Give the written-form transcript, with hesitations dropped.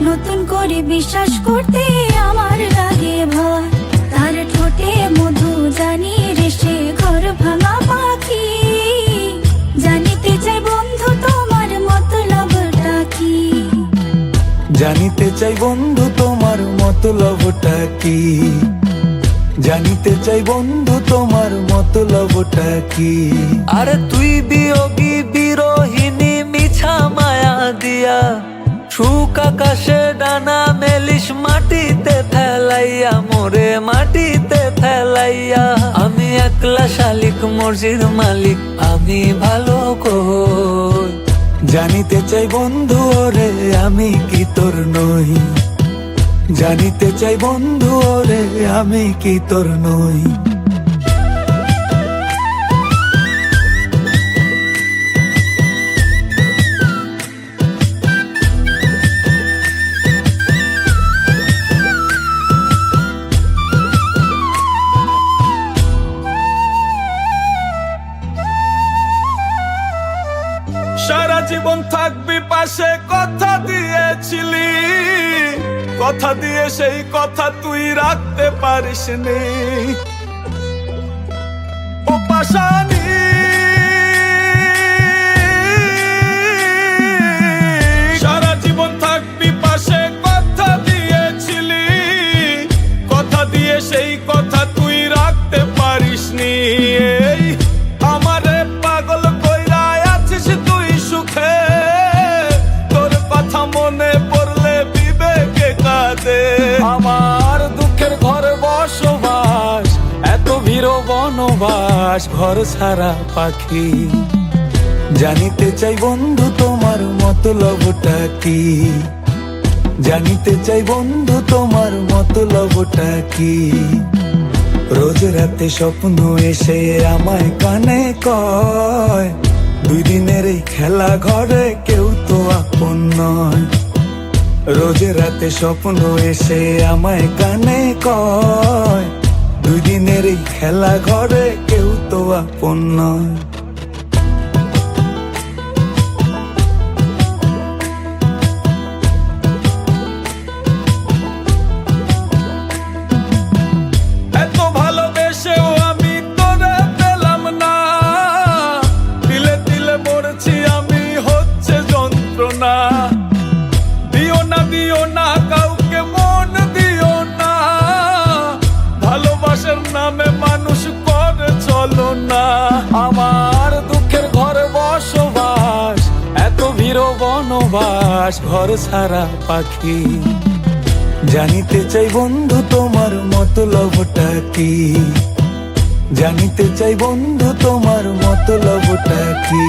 নতুন করে বিশ্বাস করতে আমার লাগে ভয়। তার ঠোঁটে মধু জানি রে সে ঘর ভাঙা পাখি। জানিতে চাই বন্ধু তোমার মতলবটা কি। জানিতে চাই বন্ধু তোমার মতলবটা কি। জানিতে চাই বন্ধু তোমার মতলবটা কি। আরে তুই বিয়োগী বিরোহিনী মিছা মায়া দিয়া সুখ আকাশে ডানা মেলিস মাটিতে ফেলাইয়া মোরে মাটিতে ফেলাইয়া। আমি একলা শালিক মর্জির মালিক আমি ভালো কই। জানিতে চাই বন্ধু ওরে আমি কি তোর নই। জানিতে চাই বন্ধু ওরে আমি কি তোর নই। সারা জীবন থাকবি পাশে কথা দিয়েছিলি। কথা দিয়ে সেই কথা তুই রাখতে পারিস নি। ও পাশানি সারা জীবন থাকবি পাশে কথা দিয়েছিলি। কথা দিয়ে সেই কথা তুই রাখতে পারিস নি। আমারে পাগল কইরা আছিস তুই সুখে। তোর কথা মনে পড়লে বিবেকে কাঁদে। আমার দুঃখের ঘরে বসবাস এত ভিড় বনবাস ঘর ছাড়া পাখি। জানিতে চাই বন্ধু তোমার মতলবটা কি। জানিতে চাই বন্ধু তোমার মতলবটা কি। রোজ রাতে স্বপ্ন এসে আমায় কানে কয় দুই দিনের এই খেলা ঘরে কেউ তো আপন নয়। রোজ রাতে স্বপ্ন এসে আমায় কানে কয় দুই দিনের এই খেলা ঘরে কেউ তো আপন নয়। এত ভালোবেসেও আমি তোরে পেলাম না। দিলে দিলে মরছি আমি হচ্ছে যন্ত্রণা। দিও না কাউকে মন দিও না। ভালোবাসার নামে মানুষ করে চলো না। আমার দুঃখের ঘরে বসবাস এত ভিড় বনবাস ঘর ছাড়া পাখি। জানিতে চাই বন্ধু তোমার মতলবটা কি। জানিতে চাই বন্ধু তোমার মতলবটা কি।